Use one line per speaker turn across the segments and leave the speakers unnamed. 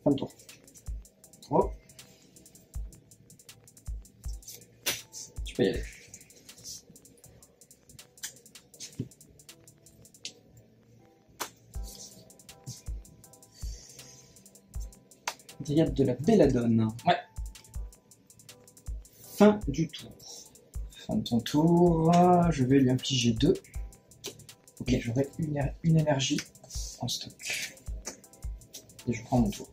Fin de tour. Oh. Tu peux y aller. Dryade de la Belladone.
Ouais.
Fin du tour. Fin de ton tour, je vais lui infliger 2. Ok, j'aurai une énergie en stock. Et je prends mon tour.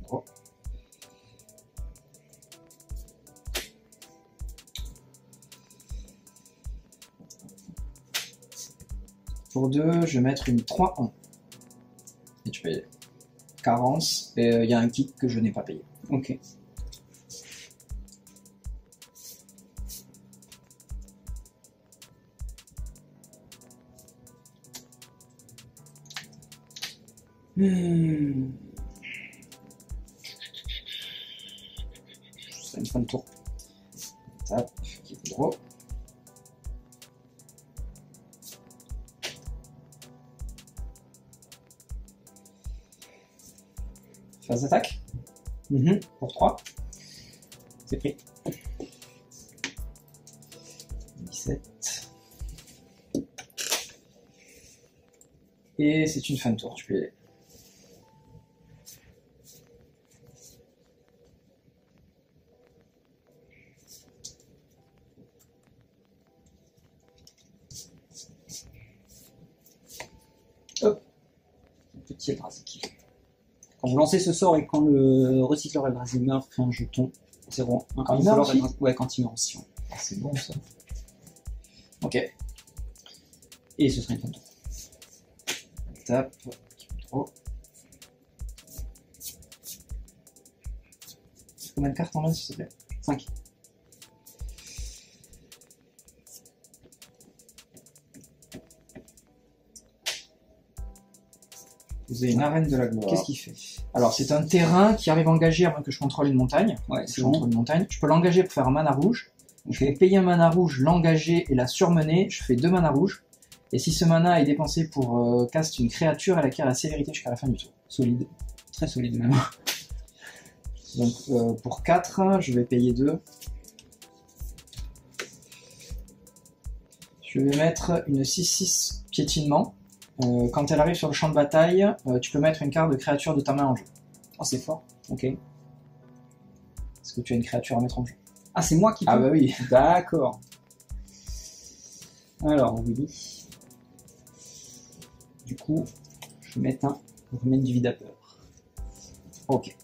Oh. Pour 2, je vais mettre une 3 en. Et tu payes. Carence, et il y a un kit que je n'ai pas payé.
Ok.
C'est une fin de tour. Tape, qui est gros. Phase d'attaque. Pour 3. C'est pris. 17. Et c'est une fin de tour, tu peux y aller. Hop. Petit Eldrazi. Quand vous lancez ce sort et quand le recycleur Eldrazi meurt, fait un jeton 0-1.
Quand il meurt aussi ?
Ouais, quand il meurt aussi. Ouais.
Ah, c'est bon ça.
Ok. Et ce sera une fin de tour. Tape. Oh. Combien de cartes en main, s'il te plaît? 5. Vous avez une arène de la gloire. Qu'est-ce qu'il fait? Alors, c'est un terrain qui arrive engagé avant que je contrôle une montagne.
Ouais,
Je contrôle une montagne. Je peux l'engager pour faire un mana rouge. Je vais payer un mana rouge, l'engager et la surmener. Je fais 2 mana rouges. Et si ce mana est dépensé pour cast une créature, elle acquiert la célérité jusqu'à la fin du tour. Solide. Très solide même. Donc pour 4, je vais payer 2. Je vais mettre une 6-6 piétinement. Quand elle arrive sur le champ de bataille, tu peux mettre une carte de créature de ta main en jeu.
Oh, c'est fort.
Ok. Est-ce que tu as une créature à mettre en jeu?
Ah, c'est moi qui peux.
Ah bah oui.
D'accord. Alors, oui. Du coup, je vais mettre un remède du vidapeur.
Ok.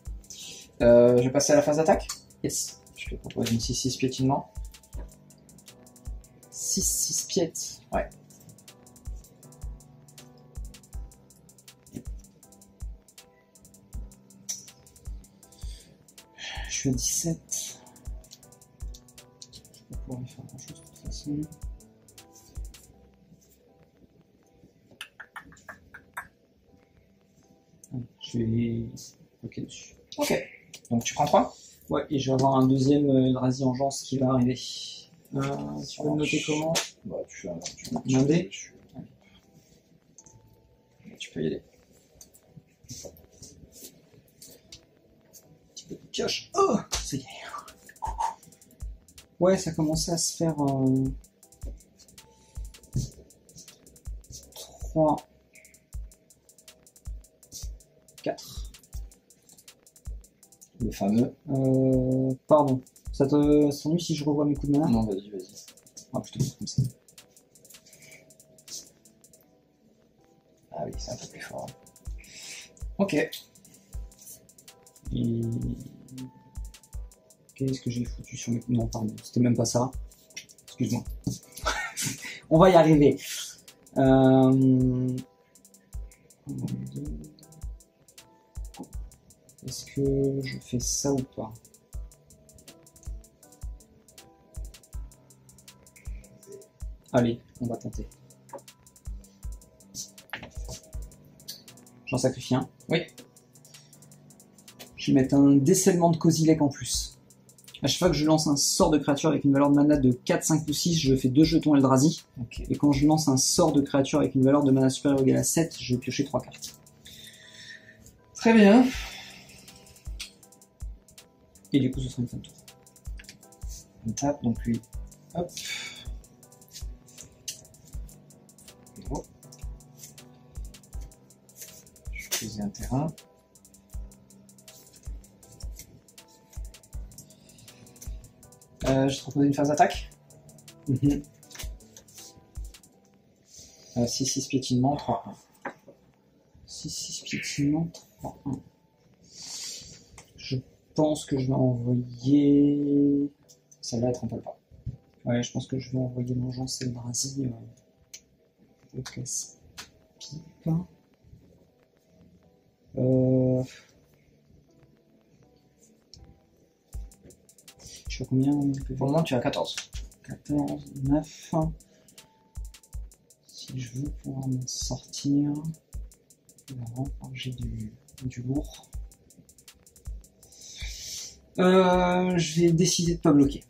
Je vais passer à la phase d'attaque.
Yes.
Je te propose une 6-6 piétinement.
6 piètes.
Ouais.
Je suis à 17. Je vais pas pouvoir y faire grand chose de toute façon. Je vais bloquer dessus.
Ok. Donc tu prends 3.
Ouais, et je vais avoir un deuxième Eldrazi Engeance qui va arriver. Tu veux me noter comment?
Bah, tu
un dé.
Tu peux y aller.
Petit peu de pioche. Oh, ça y est. Ouais, ça commençait à se faire 3, 4.
Le fameux.
Pardon. Ça t'ennuie si je revois mes coups de main?
Non, vas-y, vas-y.
Ah, plutôt comme ça.
Ah oui, c'est un peu plus fort. Ok.
Et... Qu'est-ce que j'ai foutu sur mes... Non, pardon, c'était même pas ça. Excuse-moi. On va y arriver. Est-ce que je fais ça ou pas? Allez, on va tenter. J'en sacrifie un.
Oui.
Je vais mettre un décèlement de Kozilek en plus. À chaque fois que je lance un sort de créature avec une valeur de mana de 4, 5 ou 6, je fais 2 jetons Eldrazi.
Ok.
Et quand je lance un sort de créature avec une valeur de mana supérieure ou égale à 7, je vais piocher 3 cartes.
Très bien.
Et du coup, ce sera une fin de tour.
On tape, donc lui, hop. Draw. Je vais poser un terrain. Je te propose une phase d'attaque. 6-6 piétinement, 3-1.
6-6 piétinement, 3-1. Je pense que je vais envoyer...
Celle-là, elle trempe pas.
Ouais, je pense que je vais envoyer l'engeance Eldrazi au casse-pipe. Je sais combien on peut
Pour le moment, tu as 14.
14, 9. Si je veux pouvoir m'en sortir, j'ai du lourd. Je vais décider de pas bloquer.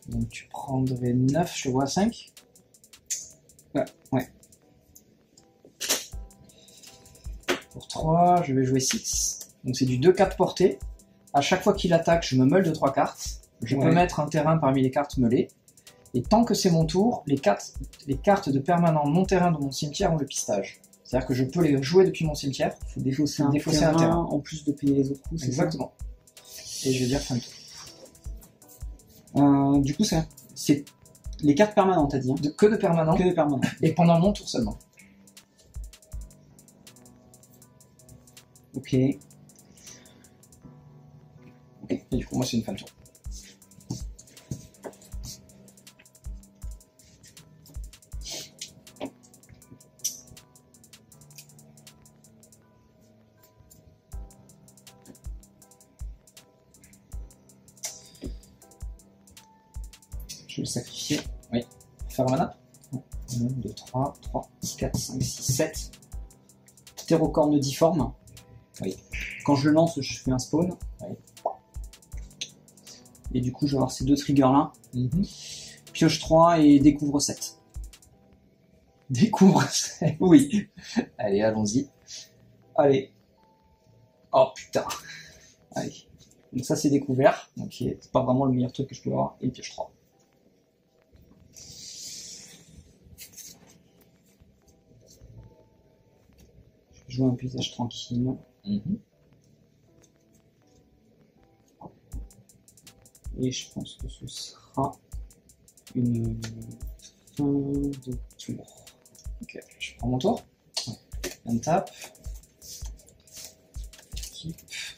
Donc tu prendrais 9, je vois 5.
Ouais.
Pour 3, je vais jouer 6. Donc c'est du 2-4 portée. À chaque fois qu'il attaque, je me meule de 3 cartes. Je peux mettre un terrain parmi les cartes meulées. Et tant que c'est mon tour, les cartes de permanent non terrain de mon cimetière ont le pistage. C'est-à-dire que je peux les jouer depuis mon cimetière.
Il faut défausser un
terrain
terrain en plus de payer les autres coups.
Exactement. Et je vais dire fin de tour.
Du coup, c'est les cartes permanentes, t'as dit, hein.
Que de permanent.
Que de permanent.
Et pendant mon tour seulement.
Ok.
Et du coup, moi, c'est une fin de tour.
Je vais le sacrifier.
Oui. Faire mana.
1, 2, 3, 4, 5, 6, 7. Ptérocorne difforme.
Oui.
Quand je le lance, je fais un spawn.
Oui.
Et du coup, je vais avoir ces deux triggers là. Pioche 3 et découvre 7.
Découvre 7.
Oui.
Allez, allons-y.
Allez.
Oh putain.
Allez. Donc ça, c'est découvert. Donc c'est pas vraiment le meilleur truc que je peux avoir. Et pioche 3. Je vais jouer un paysage tranquille. Et je pense que ce sera une fin de tour.
Ok, je prends mon tour. On tape.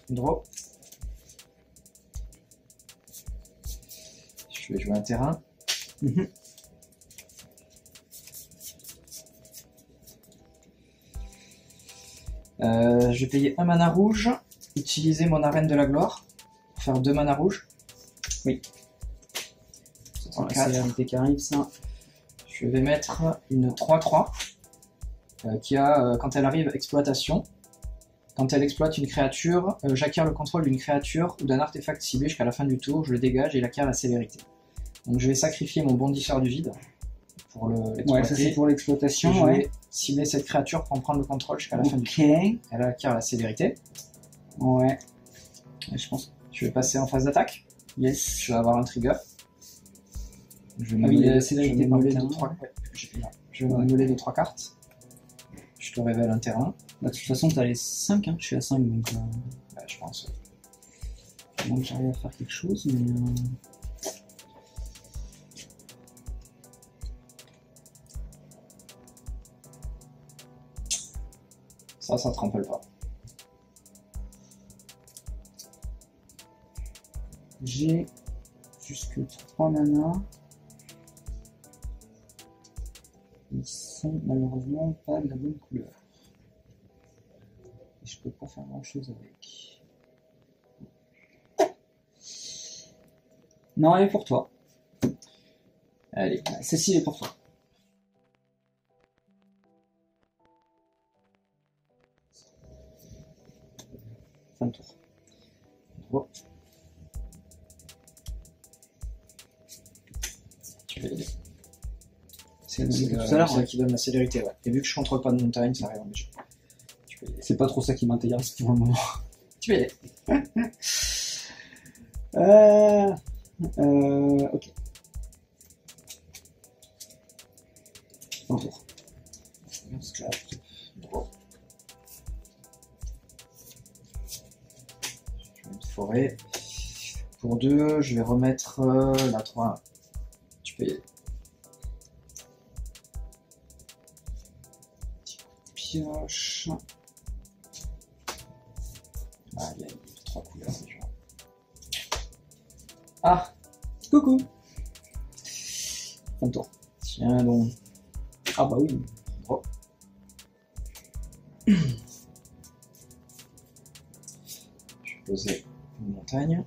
Draw. Je vais jouer un terrain. Je vais payer un mana rouge, utiliser mon arène de la gloire pour faire 2 mana rouges.
Oui. C'est la réalité qui arrive, ça.
Je vais mettre une 3-3 qui a, quand elle arrive, exploitation. Quand elle exploite une créature, j'acquiers le contrôle d'une créature ou d'un artefact ciblé jusqu'à la fin du tour, je le dégage et il acquiert la cévérité. Donc je vais sacrifier mon bondisseur du vide pour l'exploiter.
Ouais, ça c'est pour l'exploitation.
Je vais cibler cette créature pour en prendre le contrôle jusqu'à la fin du tour. Elle acquiert la sévérité.
Ouais.
Et je pense que je vais passer en phase d'attaque.
Yes.
Je vais avoir un trigger. Je vais
la
me
sévérité
mêler
par
de 3 cartes. Je te révèle un terrain.
Bah, de toute façon, t'as les 5, hein. Je suis à 5, donc
je pense.
Donc j'arrive à faire quelque chose, mais...
Ça tremble pas.
J'ai jusque 3 mana. Ils sont malheureusement pas de la bonne couleur. Et je peux pas faire grand chose avec. Non, elle est pour toi.
Allez,
celle-ci est pour toi. Fin de tour.
Oh. Tu vas l'aider.
C'est tout à l'heure,
qui donne la célérité, ouais. Et vu que je contrôle pas de montagne, ça arrive en jeu. Tu peux l'aider.
C'est pas trop ça qui m'intéresse pour le moment.
Tu peux y aller.
Ok. Un tour.
Une forêt. Pour 2, je vais remettre la 3. Tu peux y aller. Pioche. Ah, il y a 3 couleurs déjà. Ah,
Coucou. Un tour.
tiens donc.
Ah bah oui.
Oh. Je vais poser une montagne.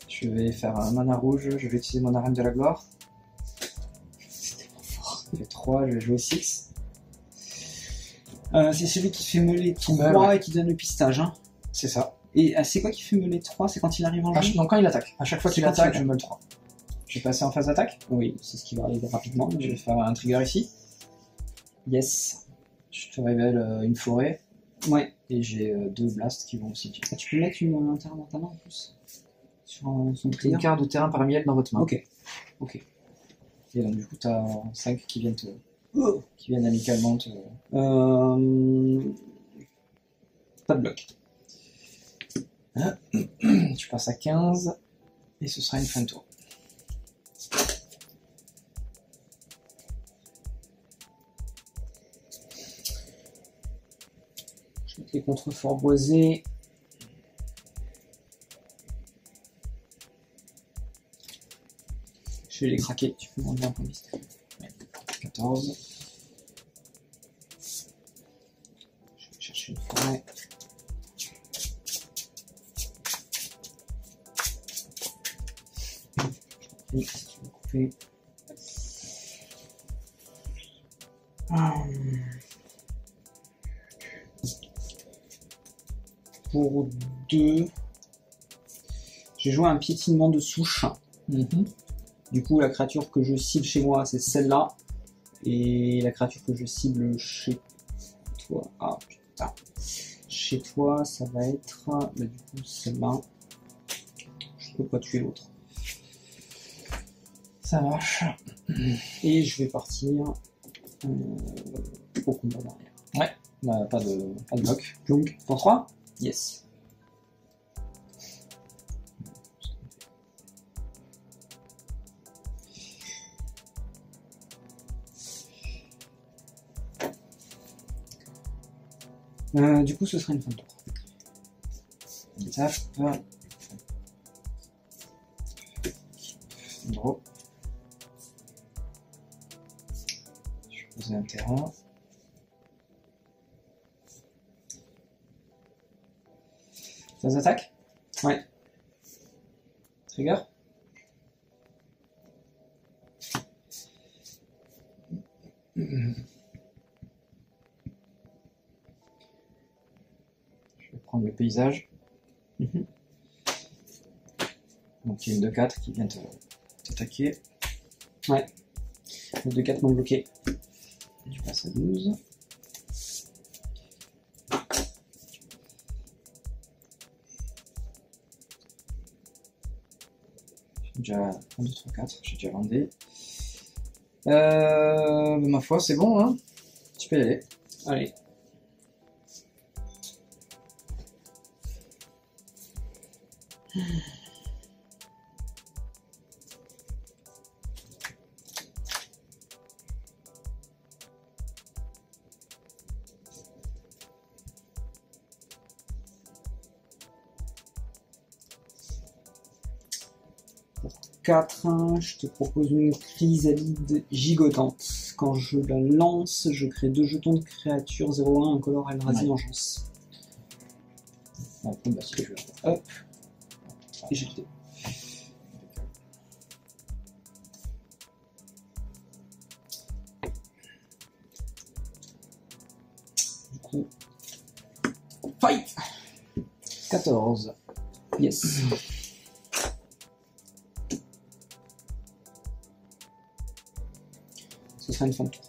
Je vais faire un mana rouge, je vais utiliser mon arène de la gloire.
C'était pas fort.
Ça fait 3, je vais jouer 6.
C'est celui qui fait meuler 3
ouais.
et qui donne le pistage. Hein.
C'est ça.
Et c'est quoi qui fait meuler 3? C'est quand il arrive en jeu?
Donc quand il attaque. À chaque fois
C'est
qu'il
quand il
attaque,
attaque.
je me le 3. Je vais passer en phase d'attaque.
Oui, c'est ce qui va arriver rapidement.
Je vais faire un trigger ici.
Yes.
Je te révèle une forêt.
Ouais.
Et j'ai 2 blasts qui vont aussi tuer.
Ah, tu peux mettre une interne dans ta main en plus. Sur son
Une
trigger.
carte de terrain parmi elles dans votre main.
Ok.
Et donc du coup, tu as 5 qui viennent,
Oh.
qui viennent amicalement te...
Pas de bloc.
Tu passes à 15. Et ce sera une fin de tour.
Je mets les contreforts boisés. Je vais les craquer. Tu peux m'enlever un point de vista.
14.
Je vais chercher une forêt. Et si tu veux couper. Pour 2, j'ai joué un piétinement de souche. Du coup, la créature que je cible chez moi, c'est celle-là. Et la créature que je cible chez toi... Ah, putain. Chez toi, ça va être... Bah, du coup, celle-là. Je peux pas tuer l'autre.
Ça marche.
Et je vais partir au combat derrière.
Bah, pas de bloc.
Donc,
Pour 3.
yes. Du coup, ce sera une fin de tour.
Étape. Draw. Je vais poser un terrain. Phase d'attaque.
Ouais.
Trigger. Je vais prendre le paysage. Donc il y a une 2-4 qui vient t'attaquer.
Ouais. Les 2-4 m'ont bloqué.
Tu passes à 12. J'ai déjà 1, 2, 3, 4, j'ai déjà landé. Ma foi, c'est bon, hein. Tu peux y aller.
Allez. Pour 4, je te propose une chrysalide gigotante. Quand je la lance, je crée 2 jetons de créature 0-1 incolore Eldrazi en chance.
Bon, bah, si je vais.
Hop. Et j'ai quitté. Du coup, fight!
14.
Yes. Ce sera une fin de tour.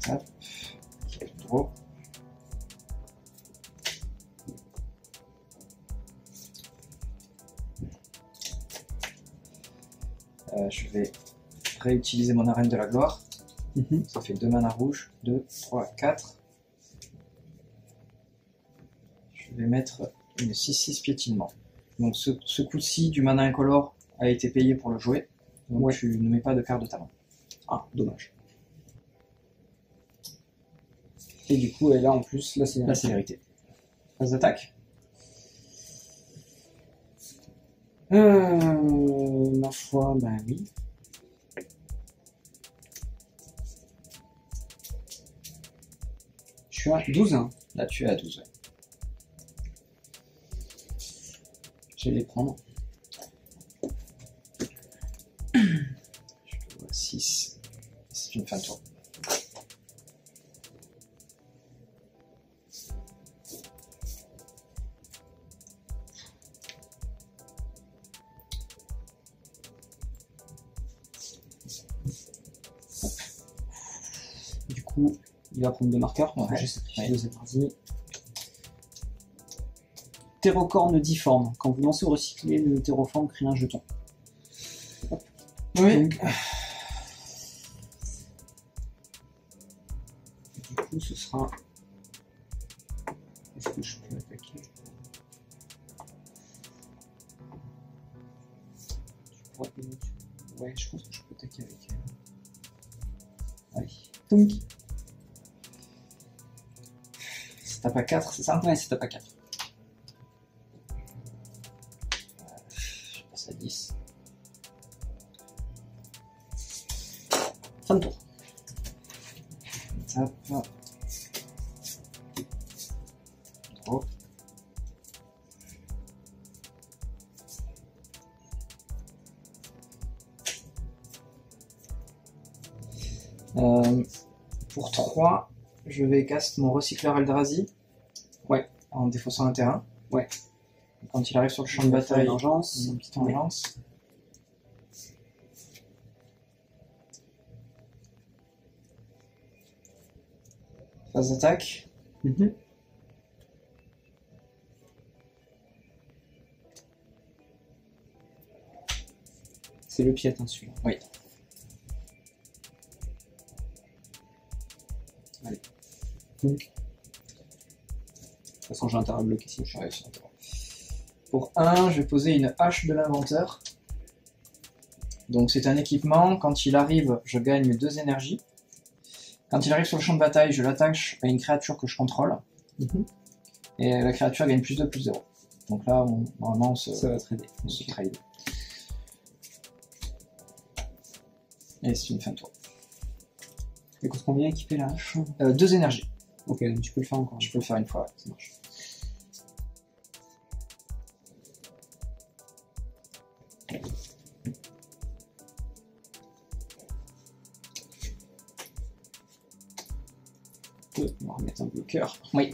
Hop. Draw. Je vais réutiliser mon arène de la gloire. Ça fait 2 mana rouges. 2, 3, 4. Je vais mettre une 6-6 piétinement. Donc ce coup-ci du mana incolore a été payé pour le jouer. Donc
Ouais.
tu ne mets pas de carte de ta main.
Ah, dommage. Et du coup, et là en plus, là c'est
La célérité. Phase d'attaque.
Ma foi, bah oui. Je suis à 12. Hein.
Là tu es à 12.
Je vais les prendre.
Je te vois 6. C'est une fin de tour.
Du coup, il va prendre 2 marqueurs.
Ouais.
J'ai sacrifié
Ouais.
deuxième partie. Terrocorne difforme. Quand vous lancez ou recyclez le terroforme, crée un jeton.
Oui.
Donc, du coup, ce sera. Est-ce que je peux attaquer? Ouais, je pense que je peux attaquer avec elle. Allez. Donc,
Si t'as pas 4, c'est ça?
ouais, c'est t'as pas 4.
Je passe à 10.
Fin de tour.
Tape. Draw. Pour 3, je vais cast mon recycleur Eldrazi.
Ouais.
En défaussant un terrain.
Ouais.
Quand il arrive sur le champ de bataille,
Vengeance.
une petite vengeance. Phase d'attaque.
C'est le piète, hein, celui-là.
Oui.
Allez. Donc. De toute façon, j'ai intérêt à bloquer si je
Ouais, c'est intéressant. Pour 1, je vais poser une hache de l'inventeur. Donc c'est un équipement, quand il arrive, je gagne 2 énergies. Quand il arrive sur le champ de bataille, je l'attache à une créature que je contrôle. Et la créature gagne plus 2, plus 0. Donc là, normalement, on se,
Ça va trader.
on se trade. Et c'est une fin de tour.
Et coûte combien équiper la hache?
2 énergies.
Ok, donc tu peux le faire encore.
Je peux le faire une fois, ouais, ça marche.
On va remettre un bloqueur.
Oui.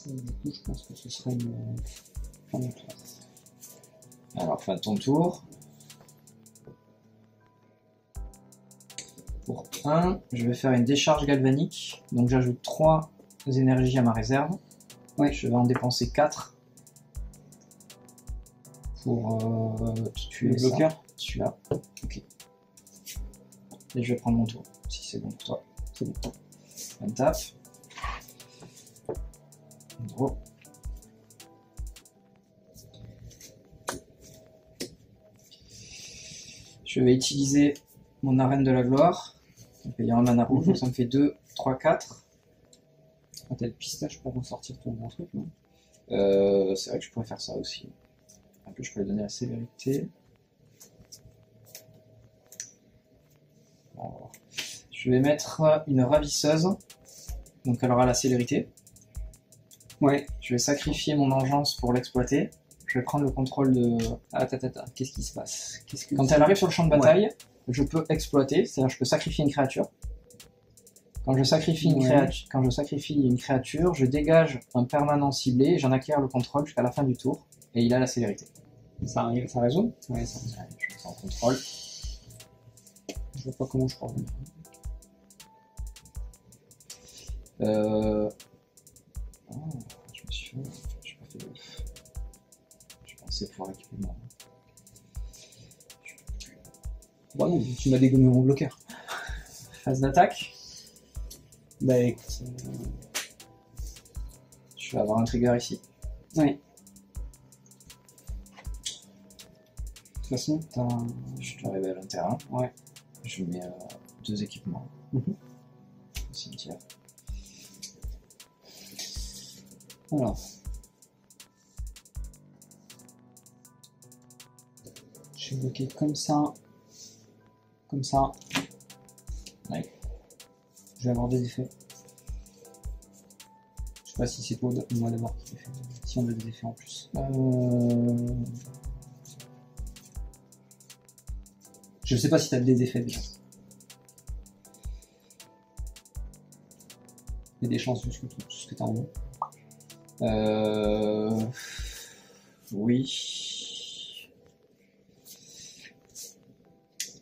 Et du coup, je pense que ce serait une fin de tour.
Alors, fin de ton tour. Pour 1, je vais faire une décharge galvanique. Donc j'ajoute 3 énergies à ma réserve.
Ouais.
Je vais en dépenser 4 pour tuer
Le bloqueur.
celui-là. Ok. Et je vais prendre mon tour, si c'est bon pour toi.
C'est bon.
On tape. Draw. Je vais utiliser mon arène de la gloire, en payant un mana rouge, donc ça me fait 2, 3, 4.
Ah, t'as le pistache pour ressortir ton grand truc, non?
C'est vrai que je pourrais faire ça aussi. Un peu, je pourrais donner la sévérité. Bon, je vais mettre une ravisseuse, donc elle aura la célérité.
Ouais.
Je vais sacrifier mon engeance pour l'exploiter. je vais prendre le contrôle de...
Attends, qu'est-ce qui se passe?
Quand elle arrive sur le champ de bataille, je peux exploiter, c'est-à-dire je peux sacrifier une créature. Quand je sacrifie une créature, je dégage un permanent ciblé, j'en acquiers le contrôle jusqu'à la fin du tour, et il a la célérité.
Ça arrive, ça résout?
Oui, ça résout. Je prends contrôle.
Je vois pas comment je peux revenir.
Oh, je me suis fait... J'ai pas fait de... Je pensais pouvoir récupérer mon...
Bah non, tu m'as dégommé mon bloqueur.
Phase d'attaque.
Bah écoute...
Je vais avoir un trigger ici.
Oui. De toute façon,
je te révèle un terrain.
Ouais.
Je mets 2 équipements. Au cimetière.
Alors. Je vais bloquer comme ça. Comme ça.
Ouais.
Je vais avoir des effets. Je sais pas si c'est toi ou moi d'abord qui fait. Si on a des effets en plus. Je sais pas si t'as des effets déjà. Il y a des chances juste que tout ce que t'as en haut.
Oui.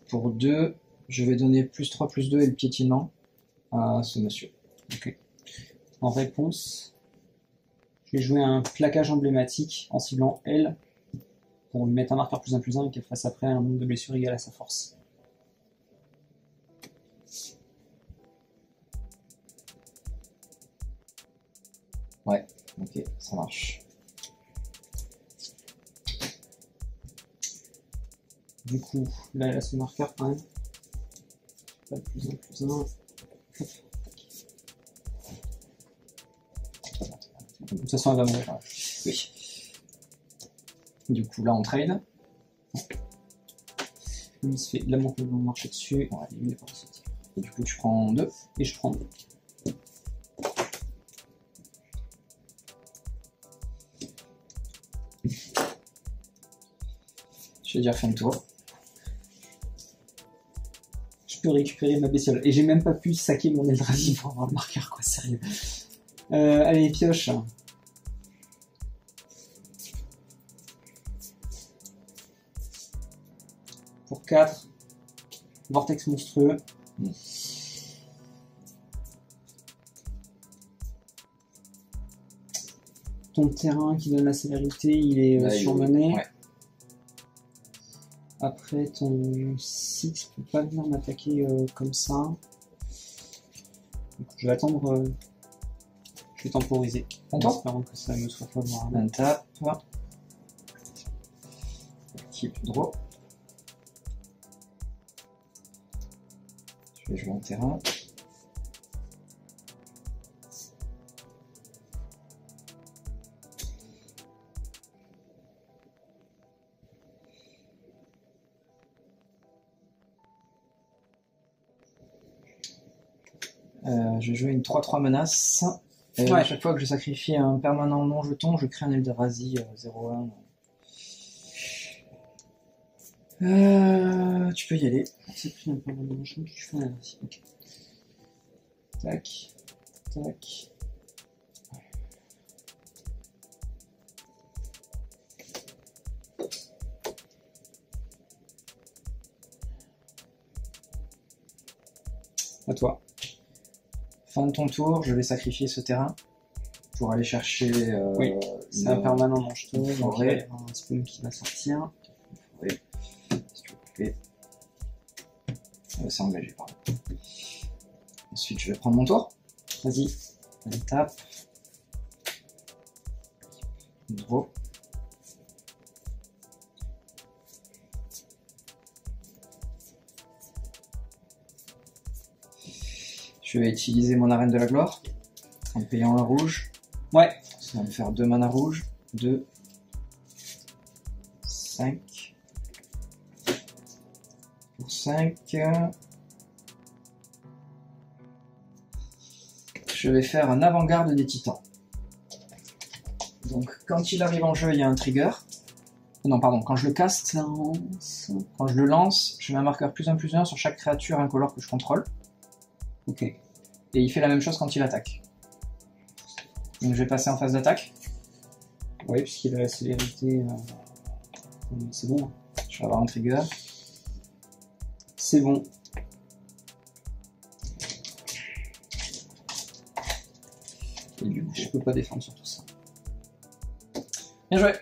Pour 2, je vais donner +3/+2 et le piétinement à ce monsieur.
Ok. En réponse, je vais jouer un plaquage emblématique en ciblant elle pour lui mettre un marqueur +1/+1 et qu'elle fasse après un nombre de blessures égal à sa force.
Ouais, ok, ça marche.
Du coup, là elle a ce marqueur 1. Pas de +1/+1. De toute façon, elle va mourir.
Oui. Du coup, là, on trade.
Lui, il se fait la montre de marcher dessus.
Ouais, il est pas ressorti. Et du coup, tu prends 2.
Et je prends 2.
Je vais dire fin de tour.
Je peux récupérer ma bestiole. Et j'ai même pas pu saquer mon Eldrazi pour avoir le marqueur, quoi, sérieux. Allez, pioche. Pour 4. Vortex monstrueux. Ton terrain qui donne la célérité, il est
Là,
surmené.
Ouais.
Après, ton site peut pas venir m'attaquer comme ça. Donc, je vais attendre. Je vais temporiser. En espérant que ça me soit favorable.
Un tap. Type draw. Je vais jouer un terrain. Je vais jouer une 3-3 menace. Et à chaque fois que je sacrifie un permanent non jeton, je crée un Eldrazi 0-1. Tu peux y aller.
C'est pris un permanent non jeton, tu fais un Eldrazi. Ok. Tac. Tac. À toi.
Fin de ton tour, je vais sacrifier ce terrain pour aller chercher.
Oui, c'est un permanent non jeton, donc il
forêt.
va y avoir un spawn qui va sortir.
Oui. Si tu veux couper. C'est engagé, pardon. Ensuite, je vais prendre mon tour.
Vas-y.
Une tape. Draw. Je vais utiliser mon arène de la gloire en payant un rouge.
Ouais.
Ça va me faire 2 mana rouges. 2, 5. Pour 5. Je vais faire un avant-garde des titans. Donc quand il arrive en jeu, il y a un trigger. Non, pardon, quand je le caste,
Lance.
quand je le lance, je mets un marqueur +1/+1 sur chaque créature incolore que je contrôle.
Ok.
Et il fait la même chose quand il attaque. Donc je vais passer en phase d'attaque.
Oui, puisqu'il a la célérité. C'est bon.
Je vais avoir un trigger.
C'est bon.
Et du coup,
Je peux pas défendre sur tout ça.
bien joué.